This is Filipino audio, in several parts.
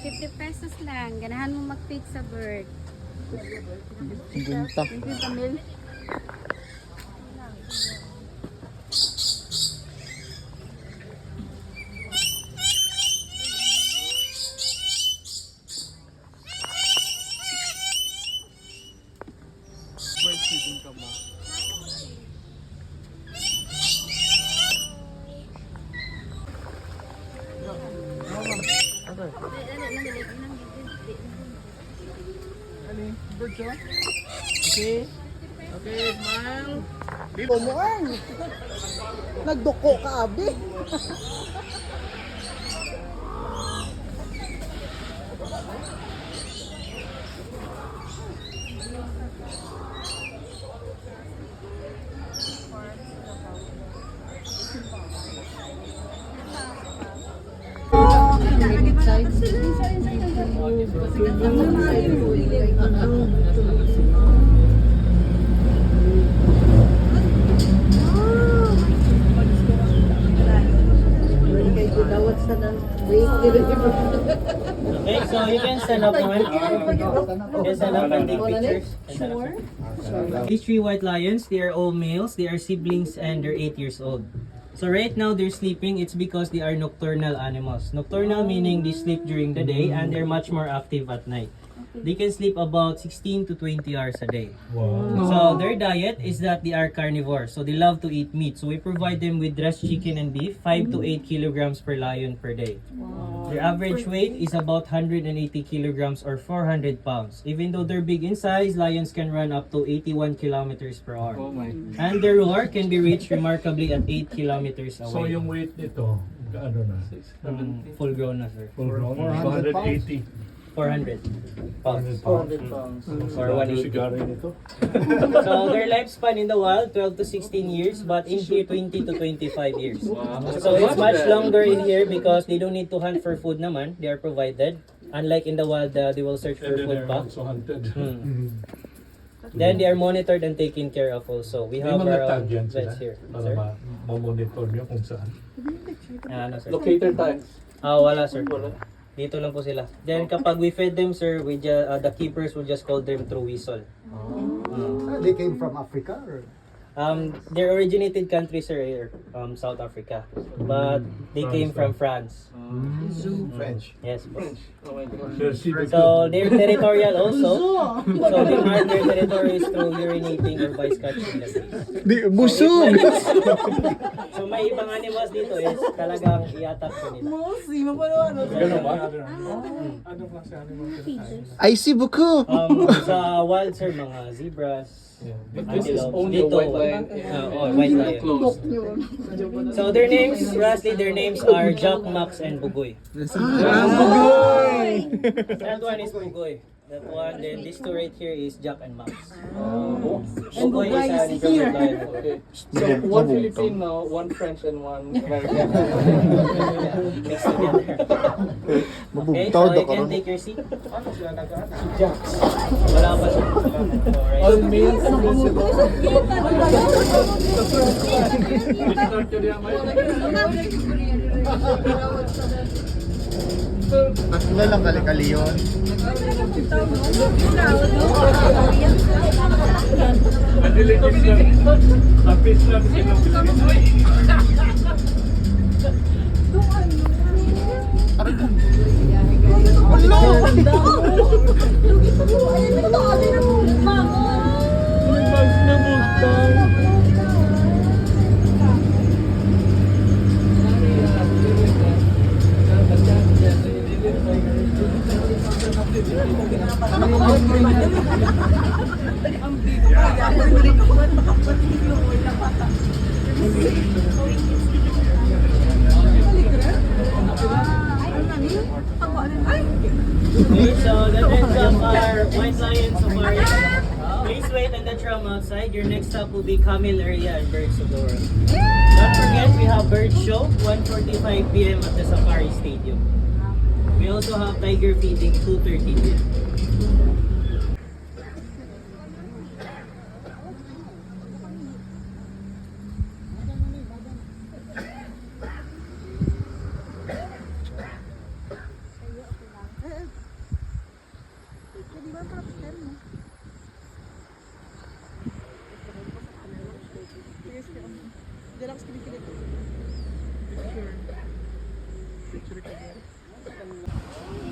50 pesos lang. Ganahan mo mag-feed sa bird. Gunta. 50 mil. Bird feeding ka mo. Bird siya? Okay. Okay, smile. Bumuan. Nagduko ka, abi. Okay, so you can stand up naman. You can stand up and take pictures. Sure. These three white lions, they are all males. They are siblings and they're 8 years old. So right now they're sleeping. It's because they are nocturnal animals. Nocturnal meaning they sleep during the day and they're much more active at night. They can sleep about 16 to 20 hours a day. Wow. So their diet is that they are carnivores. So they love to eat meat. So we provide them with dressed chicken and beef, 5 to 8 kilograms per lion per day. Their average weight is about 180 kilograms or 400 pounds. Even though they're big in size, lions can run up to 81 kilometers per hour. Oh my. And their roar can be reached remarkably at 8 kilometers away. So yung weight nito, ano na? Full grown na, sir. Full grown? 400 280. 400 pounds. 400 pounds. Or 180. Sigaro nito. So their lifespan in the wild 12 to 16 years, but in here 20 to 25 years. So it's much longer in here because they don't need to hunt for food naman. They are provided. Unlike in the wild, they will search for And then food they're pa. also hunted. Then they are monitored and taken care of also. We May have mga our tag own yan sila vets here. para Sir? ma-monitor nyo kung saan. Ano, sir? Locator tags. Wala, sir. Dito lang po sila. Then kapag we fed them, sir, the keepers will just call them through whistle. They came from Africa or? Their originated country, sir, South Africa. But they came from France. French. Yes, po. Oh my God. So they're territorial also. So they mark their territories through urinating or by scratching the face. Di, busog! So may ibang animals dito is talagang i-attack ko nila. Ganun ba? Ano klase animal sila? I see buko! Sa wild, sir, mga zebras, But this is antelopes. only a Dito, white lion. white lion. Close. So their names, lastly, their names are Jack, Max, and Bugoy. That one is Bugoy. That one, then this two right here is Jack and Max. Bugoy is an introvert lion. Okay. So one Filipino, one French, and one American. Mixed together. Okay, so you can take your seat. Wala pa siya. All males. Mas na lang kali-kali yun. Tapis lang sila. Okay, so the next up are white lion safari. Please wait on the tram outside. Your next stop will be Camel area and Birds of the World. Don't forget, we have bird show 1:45 p.m. at the Safari Stadium. We also have tiger feeding 2:30 p.m.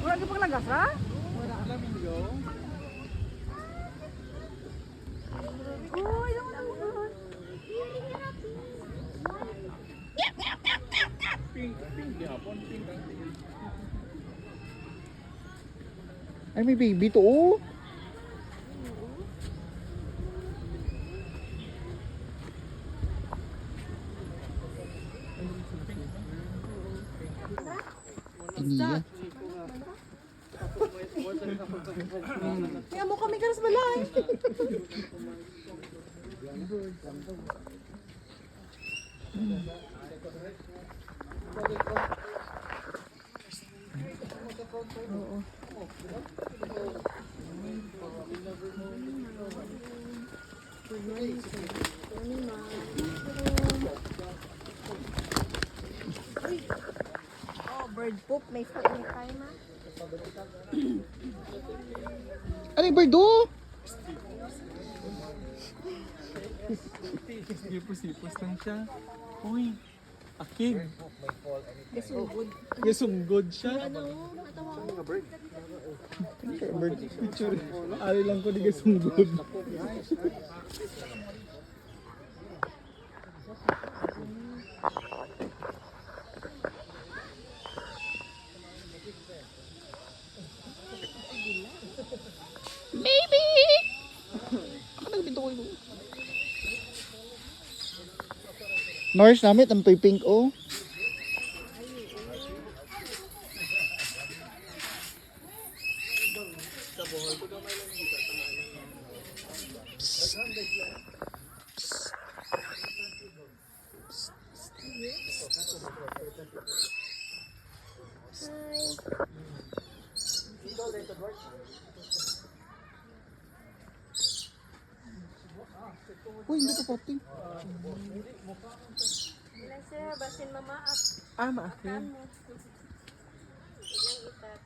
Wala ka pang lagas, ha? Uy, naman. Ay, may baby to, oh. Iniya. Kaya mo kami karas balay. Oh, bird poop. May tayo ma. Ano yung bird, oh? Sipos lang siya. Uy, akig. Gasugod. Yasumbod siya. Bird picture. Ali lang ko di gasumbod. Nurse namit, ang toy pink, oh. Uy, hindi ka pati. Ilan sir, basin mamaak. Maakin. Ilang itat.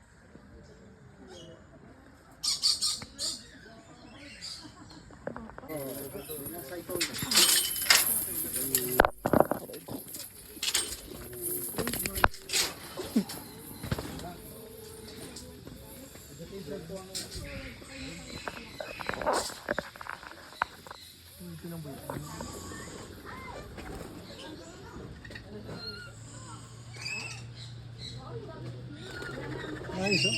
Nice, oh.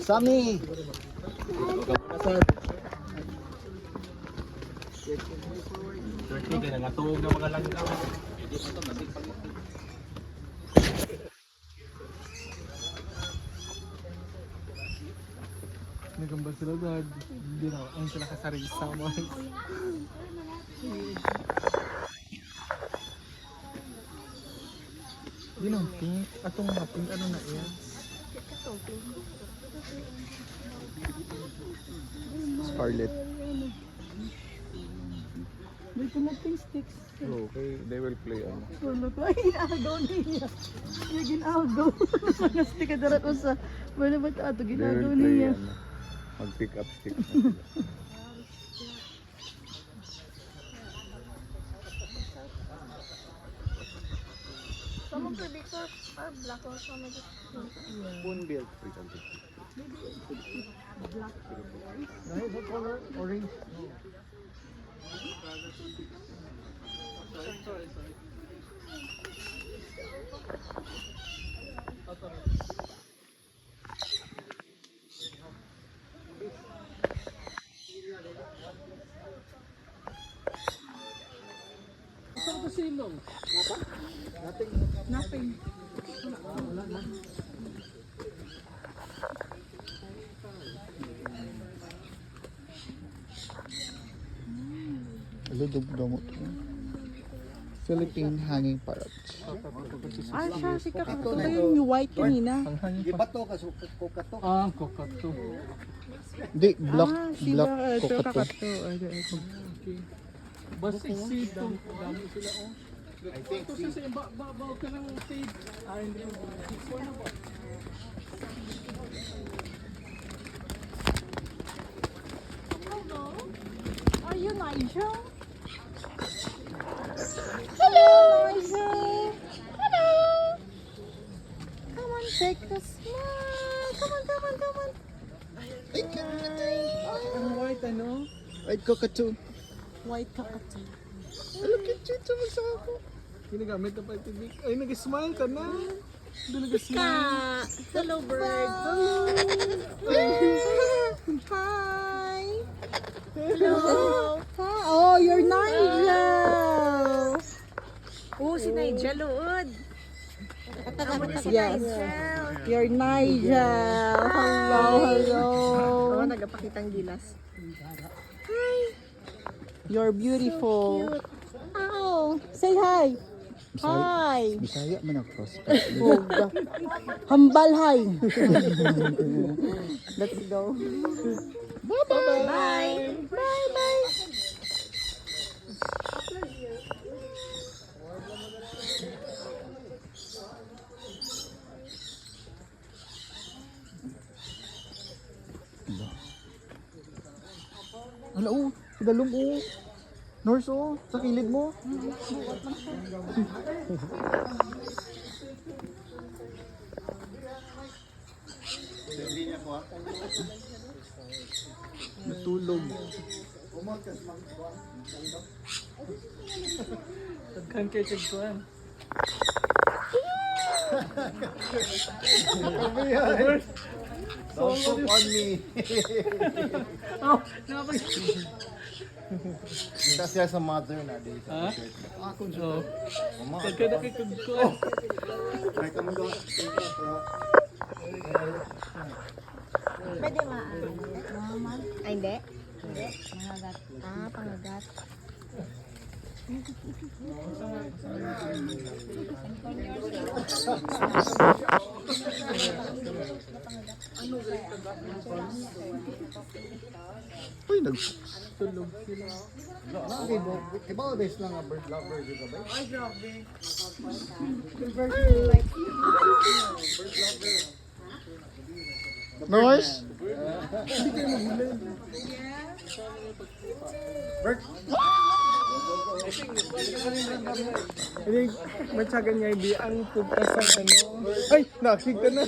Sami. Turkey, kaya natulog na mga langgaw. Nagambal sila dad. Hindi na. Ayun sila kasarili sa mga. Hindi nang pink. Atong mga pink. Ano na yan? Scarlet. May tumating sticks. Okay, they will play on. Wala ko. Ay, ginagaw niya. Yung ginagaw. Mga stick ka darat sa. Wala ba ito? They Ginagaw will play niya. mag-pick up sticks na sila. Spoonbill. Orange. Nothing. Ludog mo to. Philippine hanging parrot. Ah, siya, si Kakato. Ito yung white kanina. Iba to, kasuko ka to. Ah, kokato. Di, black, Ah, si black ito cockatoo. Kakato. Okay. Basta isito. Dami sila oh. I think ito sa babaw ka ng fade. Ah, hindi mo. Ito na ba? Are you Nigel? Hello, Nigel. Hello. Come on, take a smile. Come on, come on, come on. Ang white ano? White cockatoo. White Kakato. Look at you, tumasak ako. Ginagamit na pa ito. Ay, nag-smile ka na. Hindi nag-smile. Hello, bird. Hi. Hello. Hi. Oh, you're Nigel. Oh, si Nigel, uod. Yes. You're Nigel. Hello, hello. Nagapakitang gilas. You're beautiful. Oh, say hi. Hi. Bisaya man ako. Boga. Hambal hi. Let's go. Bye! Bye bye. Ano oh, sa dalong oh. Nurse oh, sa kilid mo. Natulog. Tagkan kay Chagpuan. Don't poop on me. Oh, nakapag... Kita siya sa mother na di. Ha? Oo. Mama. Tagkan na kay Chagpuan. Ay, kamo daw. Pwede Ay, hindi. Hindi. Pangagat. Ah, pangagat. Uy, Tulog sila. Okay, iba days lang ang bird lover juga ba? Ay, nurse? bird. Hindi, matyagan niya hindi ang pugtas ng ano. Ay, nakig ka na.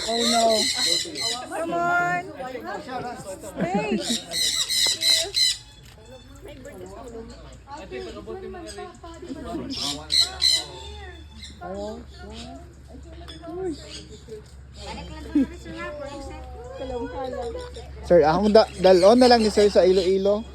Oh no. Come on. Hey. Sir, akong dalon na lang ni sir sa Iloilo.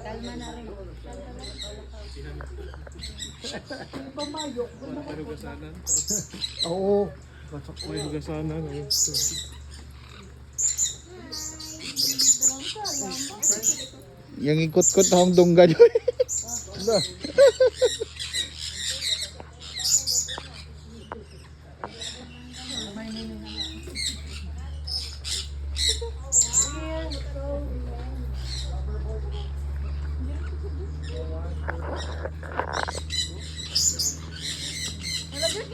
Kalma na rin. Oo. May hugasanan. Yang ikot-kot na akong dungga doon.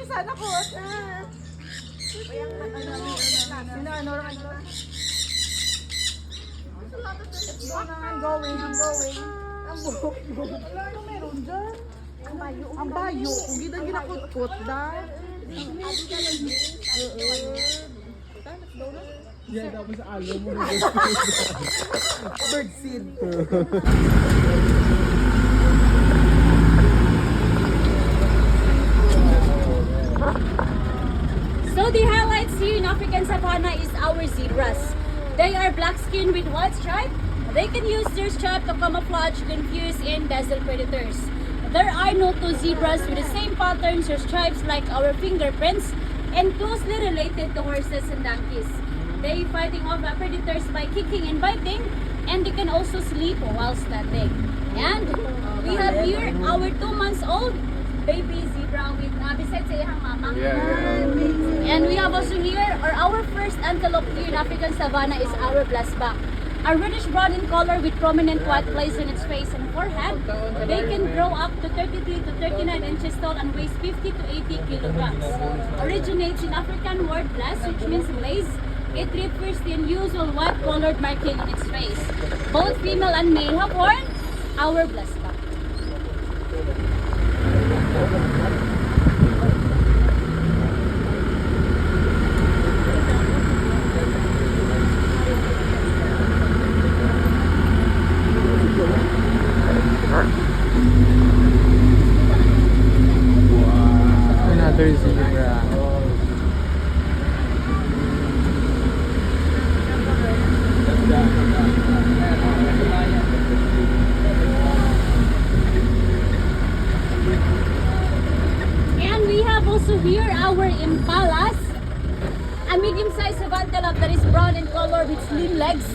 sana ko. I'm going. Ang buhok mo. Ano meron dyan? Ang bayo. Kung ginakot-kot da. Yan, tapos alo mo. Bird seed. So the highlights here in African Savannah is our zebras. They are black skinned with white stripe. They can use their stripe to camouflage, confuse, and dazzle predators. There are no two zebras with the same patterns or stripes like our fingerprints and closely related to horses and donkeys. They fighting off predators by kicking and biting, and they can also sleep while standing. And we have here our 2 months old baby zebra with beside sa iyang mama. And we have also here, or our first antelope here in African Savannah is our blackback. A reddish brown in color with prominent white places on its face and forehead. They can grow up to 33 to 39 inches tall and weighs 50 to 80 kilograms. Originates in African word blaze, which means blaze. It refers to unusual white colored marking on its face. Both female and male have horn. Our blackback. Another zebra. And we have also here our impalas, a medium-sized antelope that is brown in color with slim legs.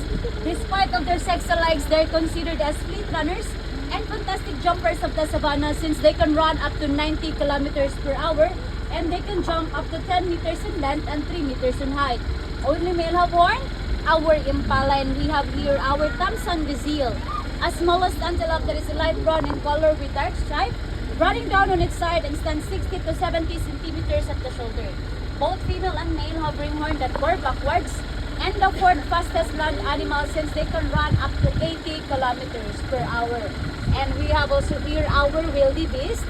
Despite of their sexual legs, they're considered as fleet runners and fantastic jumpers of the savannah since they can run up to 90 kilometers per hour and they can jump up to 10 meters in length and 3 meters in height. Only male have horn, our impala, and we have here our Thompson gazelle, a smallest antelope that is light brown in color with dark stripe, running down on its side and stands 60 to 70 centimeters at the shoulder. Both female and male have ringhorn that curve backwards, and the fourth fastest land animal since they can run up to 80 kilometers per hour. And we have also here our wildebeest,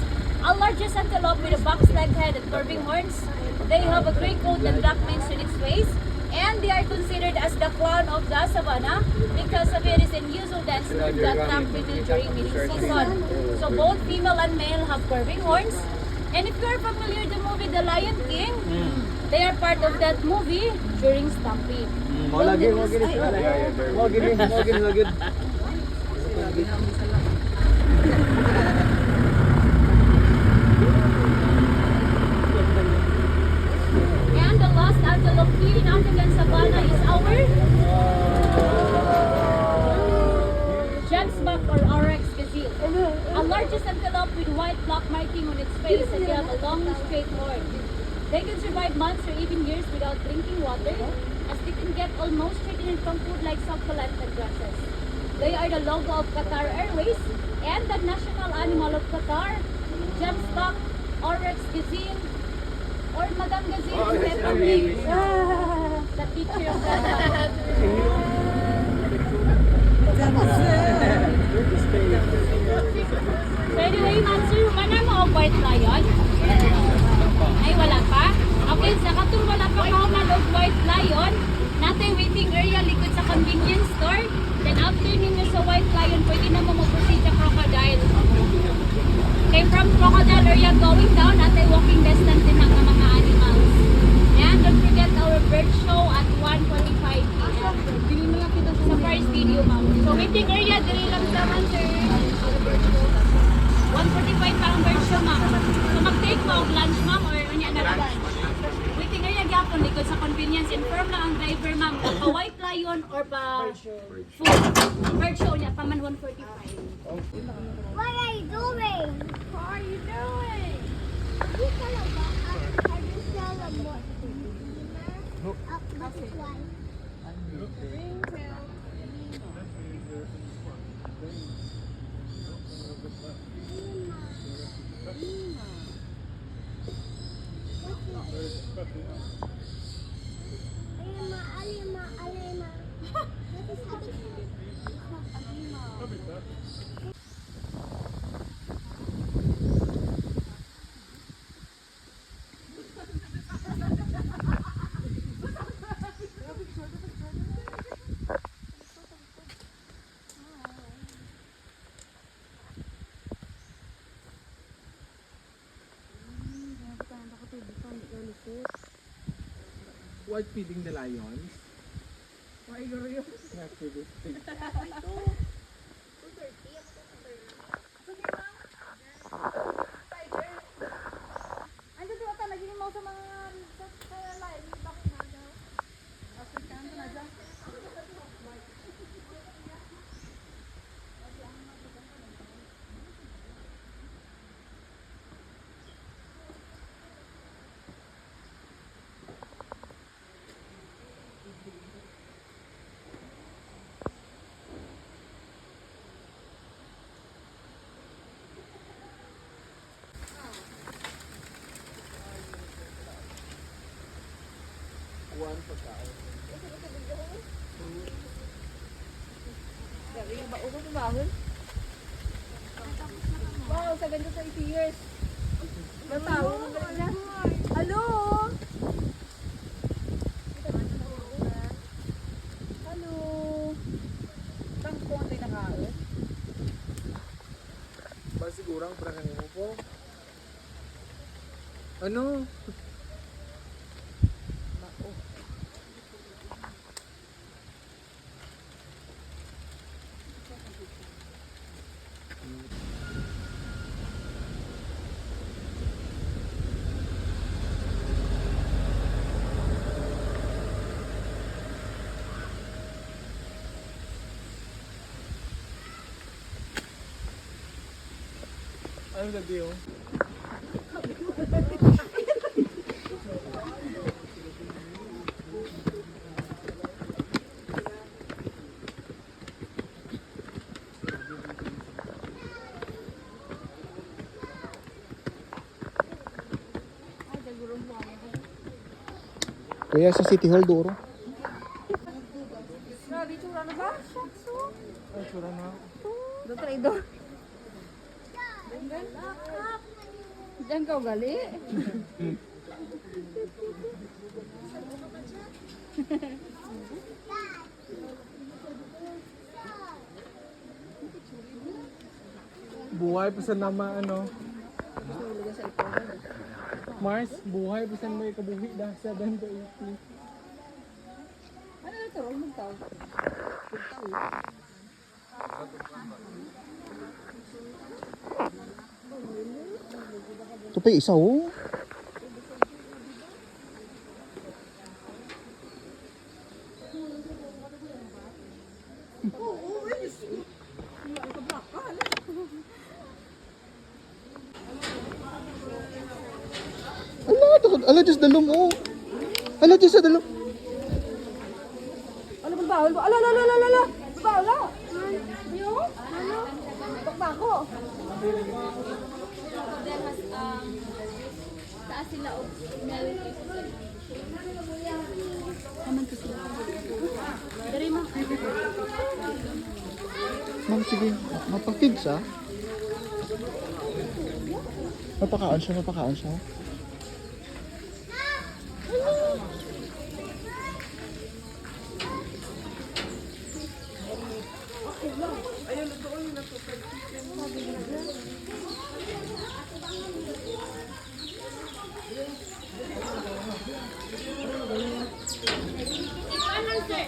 a largest antelope with a box leg head and curving horns. They have a gray coat and black mane on its face, and they are considered as the clown of the savannah because of its unusual density that activity during mating season. So both female and male have curving horns. And if you are familiar with the movie The Lion King, they are part of that movie during Stampede. And the last antelope here in African Savannah is our Gemsbok or Oryx gazelle. A largest antelope with white black marking on its face and they have a long straight horn. They can survive months or even years without drinking water as they can get almost straightened from food like succulent and grasses. They are the logo of Qatar Airways and the national animal of Qatar, Gemsbok, Oryx gazelle, or Madame Gazelle and Peppa Pig. The picture of that. So anyway, answer ka na mo og white lion? Ay, wala pa? Okay, sa katong wala pa kauman og white lion, natay waiting area likod sa convenience store. Then after ninyo sa white lion, pwede na mo mag-proceed sa crocodile. Okay, from crocodile area going down, natay walking distance din ang mga animals. And don't forget our bird show at 1:45 p.m. Sa first video, ma'am. So waiting area, dili lang sa sir. 1:45 pa ang bird show, ma'am. So mag-take mo og lunch, ma'am, or unya na lang. Waiting area gyapon likod sa convenience. Inform lang ang driver, ma'am, pa white lion or pa food. Bird show niya, pa man 1:45. What are you doing? What are you doing? You tell them what? I just tell them what. This one. Alima, Alima. What feeding the lions? Not feeding. Ano ba talaga yung mga sa mga sa live? Bakit na daw? African na dyan. Wow, sa ganda sa 80 years. Bataw, ang ganda. Hello? Hello? Bang konti na kain? Ba siguro ang parang mo po? Ano? Ano gabi oh? Kuya sa City Hall duro. Grabe, tsura na ba? Shucks, oh. Ay, sura na. Doon traidor. Diyan ka ugali. Buhay pa sa nama ano? Mars, buhay pa sa may kabuhi dah 7 to 80. Ano ito? Huwag magtawag. Ito pa yung isa oh. Ala, Diyos dalom oh. Ala, Diyos sa dalom. Ano ba bawal ba? Ala, ala, ala, ala, ala. Bawal na. Yo? Ano? Bakba ako. Then has taas sila og smell. Kaman to sila. Dari ma. Ma'am, sige. Mapapig siya. Mapakaon siya, mapakaon siya. Ano sir?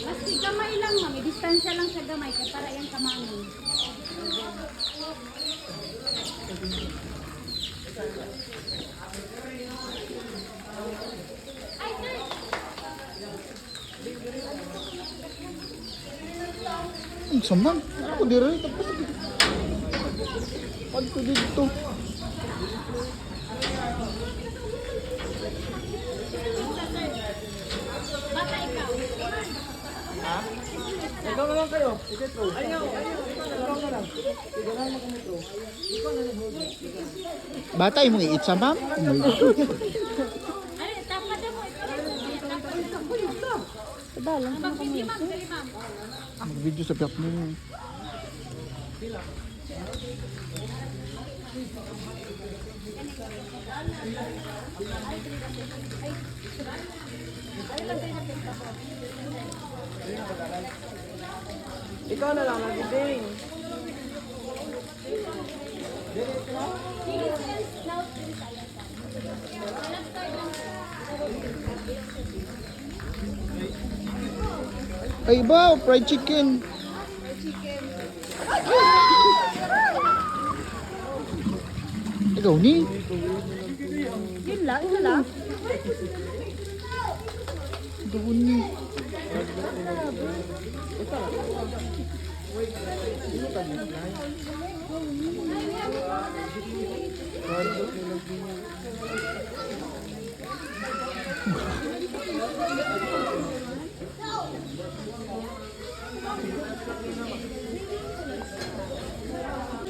Basta gamay lang ma'am, distansya lang sa gamay kay para yan kamangin. Ay sir, Ang saman. Ako di rin. Tapos. Pag ko dito. bata ikaw. Ikaw na lang kayo. Ikaw. Ayaw. Ikaw na lang. Ikaw na lang kami. Bata, imong i-eat sa ma'am? Oh my God. Dalang ka Mag-video ma'am, dali ma'am. Mag-video sa piyak mo. Ikaw na lang, nagding. Ay ba, fried chicken. Ikaw ni? Yun lang, isa lang. Doon ni.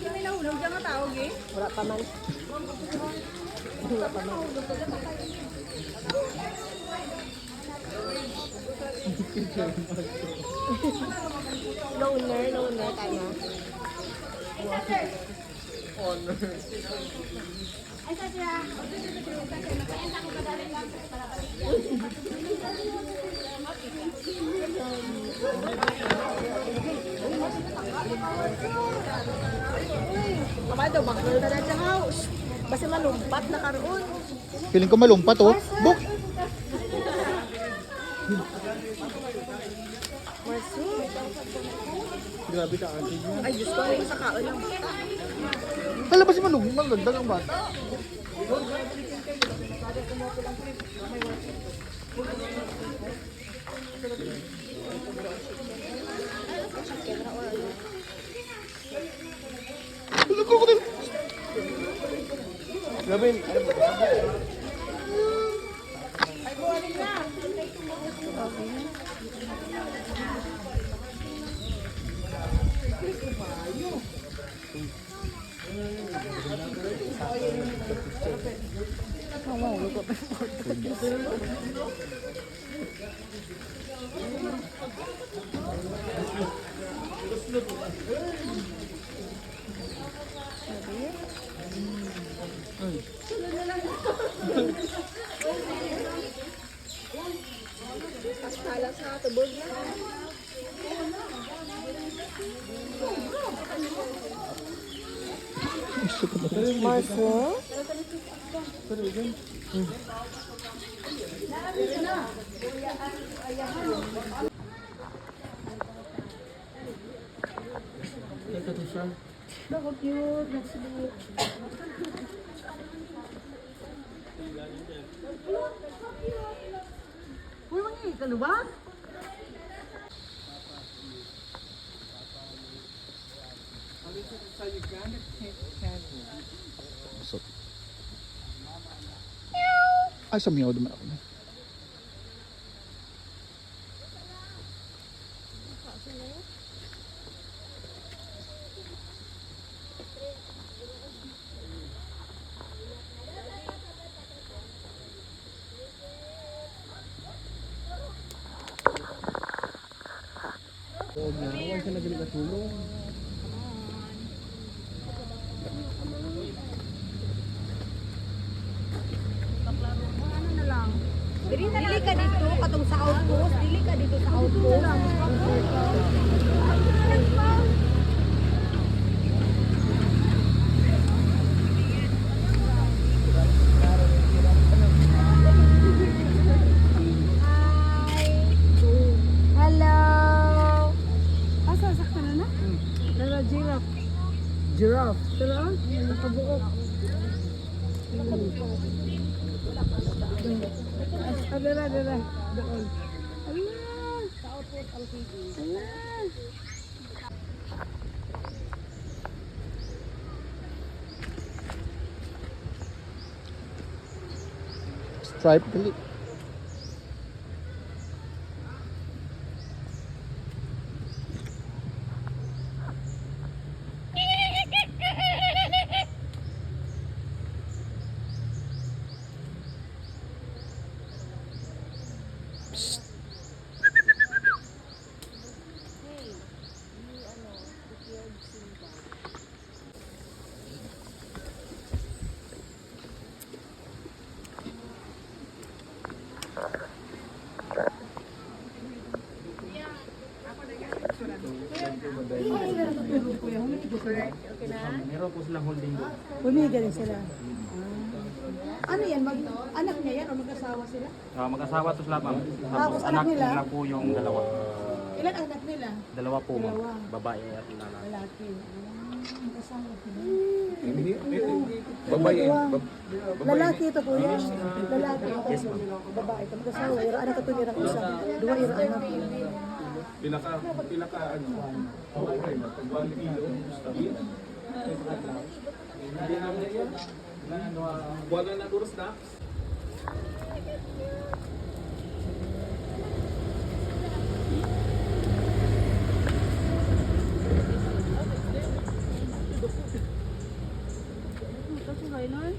Kami nahulog dyan nga tao, eh. Wala pa man. Wala pa man. Loner tayo. Kamay daw, bakal na dyan nga. Basta malumpat na karoon. Feeling ko malumpat oh. Buk! Marso. Grabe ka auntie niya. Ay, Diyos ko, ay sa kaon lang. Kala ba si Malung? Magagdag ang bata. Grabe. Kala sa tubog na. Marso? Bakit yun? Nagsalit. Uy, mga ikaluwa? Pasok. Ay, sa miyaw naman ako. Huwag ka nagaling at tulong. Dili ka dito, katong sa outpost. Dili ka dito sa outpost. Hello! Asa, sakta na na? Nala, giraffe. Giraffe. Tara, nakabuok. Adara. Doon. Allah! Sa outpost, Allah! Stripe gali. Meron po silang holding doon. Bumigay sila. Ano yan? Anak niya yan o mag-asawa sila? Mag-asawa to sila ma'am. Tapos anak nila? nila po yung dalawa. Ilan anak nila? Dalawa po ma'am. Dalawa. Babae at lalaki. Lalaki. Mag-asawa sila. Babae. Lalaki ito kuya. Lalaki ito. Yes, ma'am. Babae ito. Mag-asawa. Ira anak ito nila isa. Dua ira anak. Pila ka ano? Okay, pag-1 kilo, stabil. Hindi naman yan. Wala na duros na.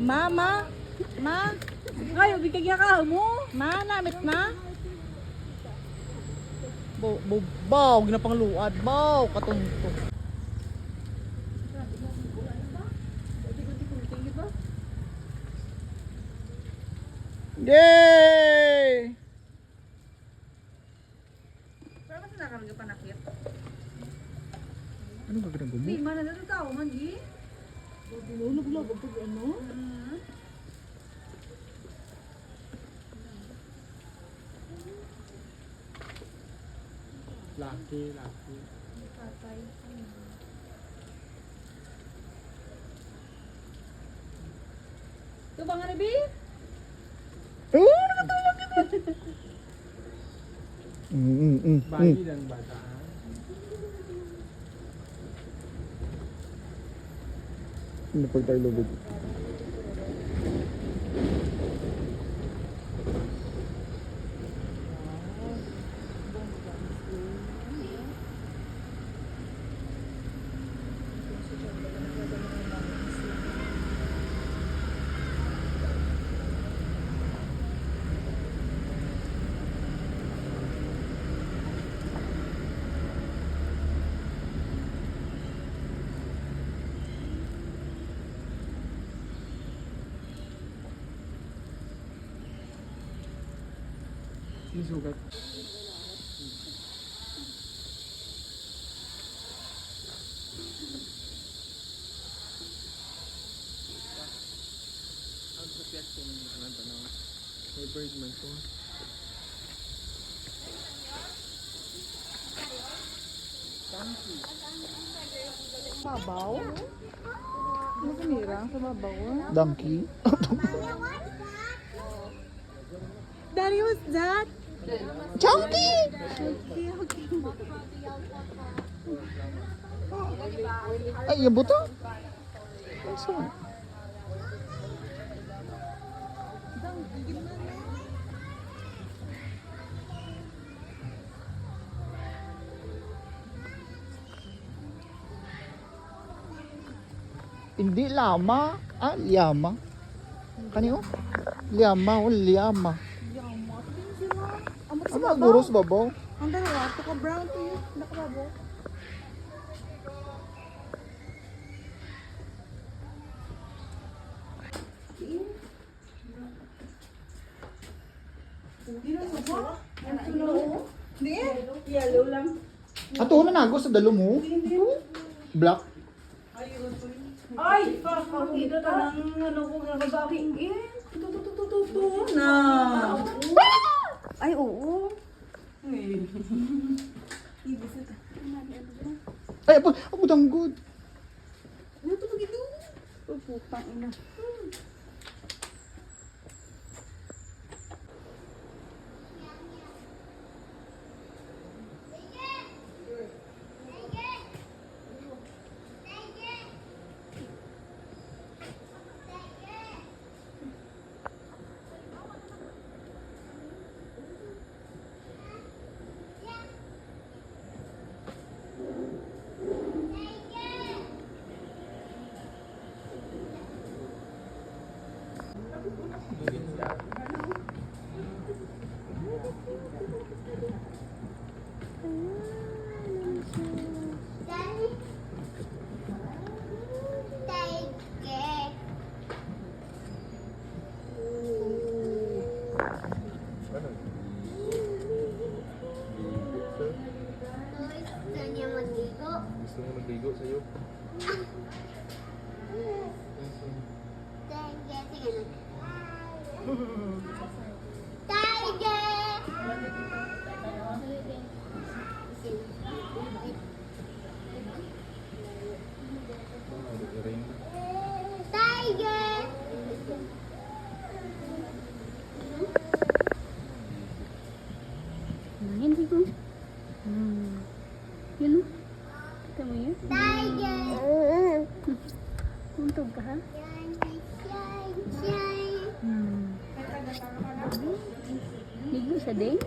Mama. Ma. Kayo, bigyan ka mo. Ma, namit na. Baw, ginapang luad. Baw, katunto. Yay! Pero mas nakarang panakit. Ano ba ginagawa mo? Di, mana na ito tao, man, di. Lulog-log, ano? Laki. Ito ba nga Ribi? Oh, nakatawa kita. Bayi ng bata. Ano pag tayo lubog? Yung sugat. May bird man to. Mabaw? Ano sinira? Sa mabaw? Donkey. Daddy, what's that? Chunky! Ay, yung buto? Saan? Hindi lama. Ah, liyama. Kanino? Liyama o liyama. Ano ang guros babaw? Ang dalawa, ito ka brown to you. Nakababaw. Yellow lang. Ato na nago sa dalo mo? Black? Ay! Pakakita ka ng ano kung nakabaking eh. Tutututututu na. Ay, oo. Ay, ako danggod. Ano ito magiging? Puputang ina. Gusto niya maligo. Gusto mo magligo sa'yo? Tiger. Tiger. Tiger. Hindi ko. Yun o. Kita mo yun? Tiger. Tuntog ka ha? Ligo sa day?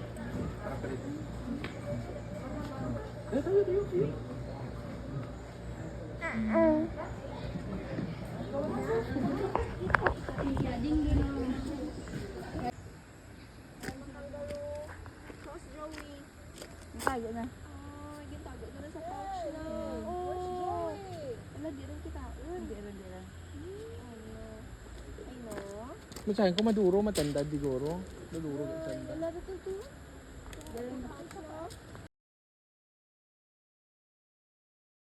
Tayo na. Gitago na sa pouch na. Oh. Wala, di rin kita. Hindi rin. Ay, no. Masahin ko maduro, matanda siguro. Maduro, matanda. Wala na ito.